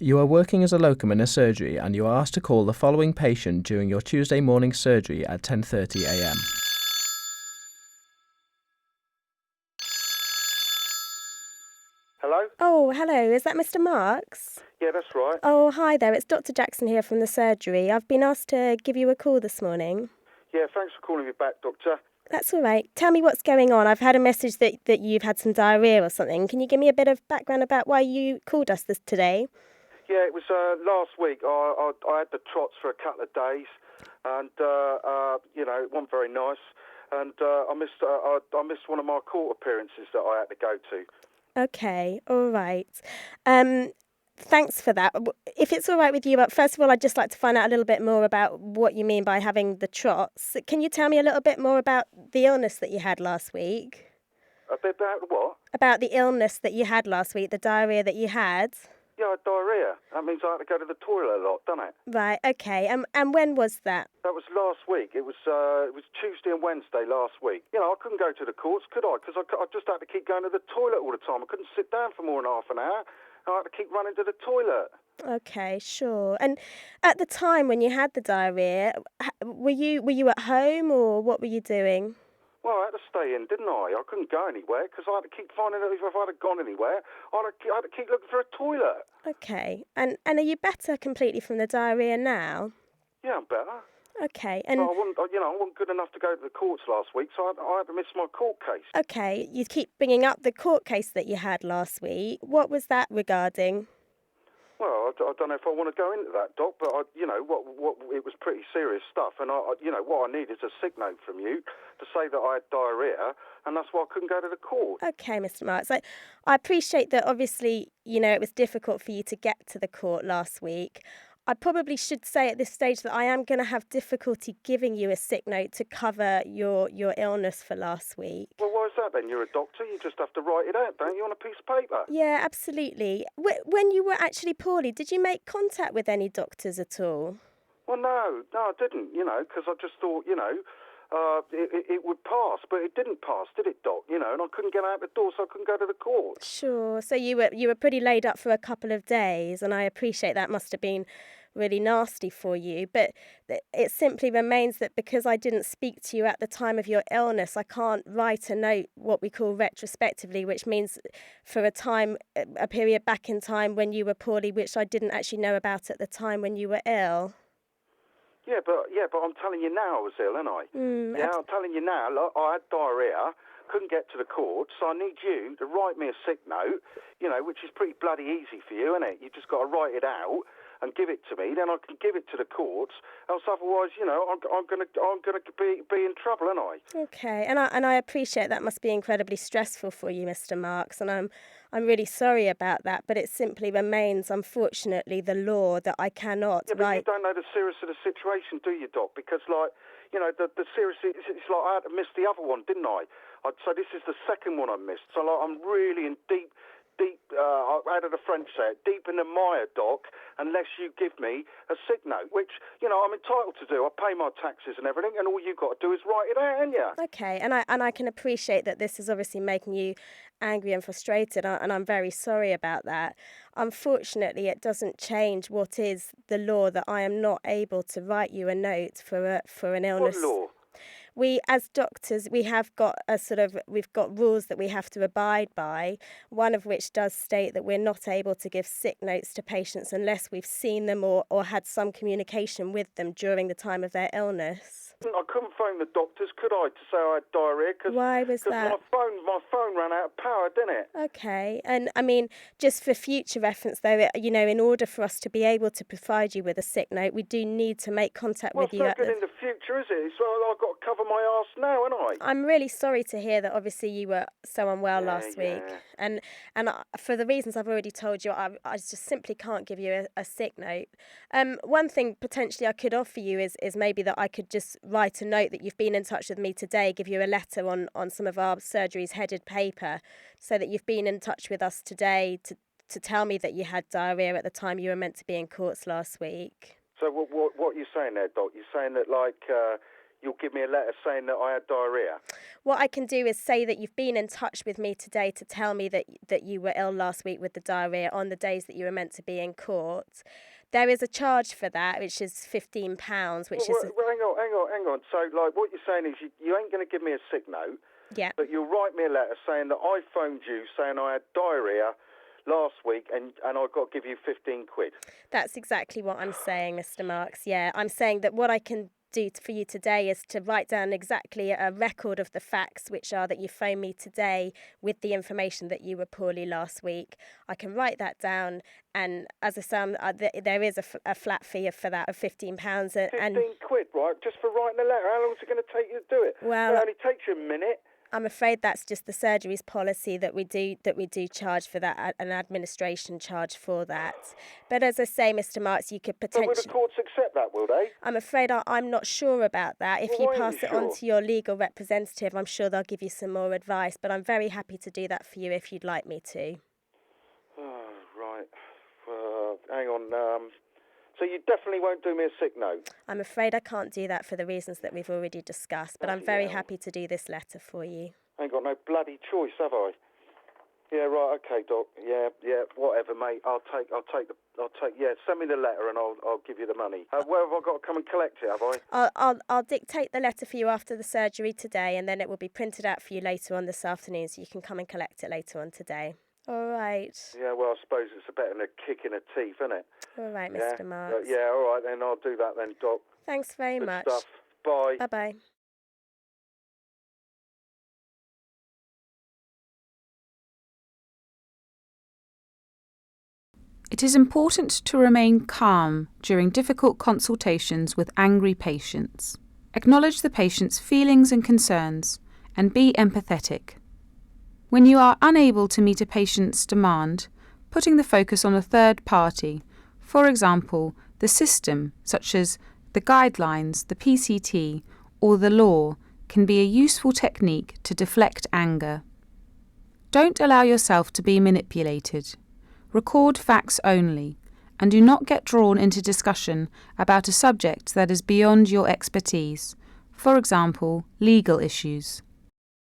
You are working as a locum in a surgery and you are asked to call the following patient during your Tuesday morning surgery at 10:30 a.m. Hello? Oh, hello. Is that Mr. Marks? Yeah, that's right. Oh, hi there. It's Dr. Jackson here from the surgery. I've been asked to give you a call this morning. Yeah, thanks for calling me back, Doctor. That's all right. Tell me what's going on. I've had a message that you've had some diarrhea or something. Can you give me a bit of background about why you called us today? Yeah, it was last week. I had the trots for a couple of days, and it wasn't very nice. And I missed one of my court appearances that I had to go to. Okay, all right. Thanks for that. If it's all right with you, but first of all, I'd just like to find out a little bit more about what you mean by having the trots. Can you tell me a little bit more about the illness that you had last week? A bit about what? About the illness that you had last week, the diarrhea that you had? Yeah, I had diarrhea. That means I had to go to the toilet a lot, doesn't it? Right, okay. And when was that? That was last week. It was Tuesday and Wednesday last week. You know, I couldn't go to the courts, could I? Because I just had to keep going to the toilet all the time. I couldn't sit down for more than half an hour. I had to keep running to the toilet. Okay, sure. And at the time when you had the diarrhea, were you at home or what were you doing? Well, I had to stay in, didn't I? I couldn't go anywhere because I had to keep finding out if I had gone anywhere. I had to keep looking for a toilet. Okay. And are you better completely from the diarrhea now? Yeah, I'm better. Okay. But And I wasn't good enough to go to the courts last week, so I had to miss my court case. okay, you keep bringing up the court case that you had last week. What was that regarding? Well, I don't know if I want to go into that, Doc, but it was pretty serious stuff, and what I need is a sick note from you to say that I had diarrhea, and that's why I couldn't go to the court. Okay, Mr. Marks. I appreciate that obviously, it was difficult for you to get to the court last week. I probably should say at this stage that I am going to have difficulty giving you a sick note to cover your illness for last week. Well, why is that then? You're a doctor, you just have to write it out, don't you, on a piece of paper? Yeah, absolutely. When you were actually poorly, did you make contact with any doctors at all? Well, no, I didn't, because I just thought, it would pass, but it didn't pass, did it, Doc? And I couldn't get out the door, so I couldn't go to the court. Sure. So you were pretty laid up for a couple of days, and I appreciate that must have been really nasty for you. But it simply remains that because I didn't speak to you at the time of your illness, I can't write a note, what we call retrospectively, which means for a period back in time when you were poorly, which I didn't actually know about at the time when you were ill. Yeah, but I'm telling you now I was ill, ain't I? I'm telling you now, look, I had diarrhea, couldn't get to the court, so I need you to write me a sick note, which is pretty bloody easy for you, isn't it? You just got to write it out and give it to me, then I can give it to the courts, else otherwise, I'm gonna be in trouble, ain't I? Okay, and I appreciate that must be incredibly stressful for you, Mr. Marks, and I'm really sorry about that, but it simply remains, unfortunately, the law that I cannot Yeah, but write. you don't know the seriousness of the situation, do you, Doc? Because, the serious, it's like I had to miss the other one, didn't I? So this is the second one I missed. So, I'm really in deep, how did the French say it? Deep in the mire, Doc, unless you give me a sick note, which, I'm entitled to do. I pay my taxes and everything, and all you've got to do is write it out, ain't you? Okay, and I can appreciate that this is obviously making you angry and frustrated, and I'm very sorry about that. Unfortunately, it doesn't change what is the law that I am not able to write you a note for an illness. What law? We, as doctors, we've got rules that we have to abide by, one of which does state that we're not able to give sick notes to patients unless we've seen them or had some communication with them during the time of their illness. I couldn't phone the doctors, could I, to say I had diarrhea? Why was that? Because my phone ran out of power, didn't it? Okay, and I mean, just for future reference though, in order for us to be able to provide you with a sick note, we do need to make contact with you. Well, it's not good in the future, is it? So I've got to cover my arse now, haven't I? I'm really sorry to hear that obviously you were so unwell last week. And for the reasons I've already told you, I just simply can't give you a sick note. One thing potentially I could offer you is maybe that I could just write a note that you've been in touch with me today, give you a letter on some of our surgery's headed paper, so that you've been in touch with us today to tell me that you had diarrhea at the time you were meant to be in courts last week. So what are you saying there, Doc? You're saying that, you'll give me a letter saying that I had diarrhoea. What I can do is say that you've been in touch with me today to tell me that you were ill last week with the diarrhoea on the days that you were meant to be in court. There is a charge for that, which is £15, which is... Well, hang on. So, like, what you're saying is you ain't going to give me a sick note, Yeah. but you'll write me a letter saying that I phoned you saying I had diarrhoea last week and I've got to give you 15 quid. That's exactly what I'm saying, Mr. Marks. Yeah, I'm saying that what I can do for you today is to write down exactly a record of the facts, which are that you phoned me today with the information that you were poorly last week. I can write that down, and as I say, there is a flat fee for that of £15. 15 quid, right? Just for writing a letter. How long is it going to take you to do it? Well, it only takes you a minute. I'm afraid that's just the surgery's policy that we do charge for that, an administration charge for that. But as I say, Mr. Marks, you could potentially... But will the courts accept that, will they? I'm afraid I'm not sure about that. If you pass it on to your legal representative, I'm sure they'll give you some more advice. But I'm very happy to do that for you if you'd like me to. Oh, right. Hang on. So you definitely won't do me a sick note? I'm afraid I can't do that for the reasons that we've already discussed, but I'm very happy to do this letter for you. I ain't got no bloody choice, have I? Yeah, right, okay, Doc. Yeah, whatever, mate. I'll take. Yeah, send me the letter and I'll give you the money. Where have I got to come and collect it? Have I? I'll dictate the letter for you after the surgery today, and then it will be printed out for you later on this afternoon, so you can come and collect it later on today. All right. Yeah, well, I suppose it's better than a kick in the teeth, isn't it? All right, Mr. Marks. Yeah, all right, then I'll do that then, Doc. Thanks very much. Good stuff. Bye. Bye-bye. It is important to remain calm during difficult consultations with angry patients. Acknowledge the patient's feelings and concerns, and be empathetic. When you are unable to meet a patient's demand, putting the focus on a third party, for example, the system, such as the guidelines, the PCT, or the law, can be a useful technique to deflect anger. Don't allow yourself to be manipulated. Record facts only, and do not get drawn into discussion about a subject that is beyond your expertise, for example, legal issues.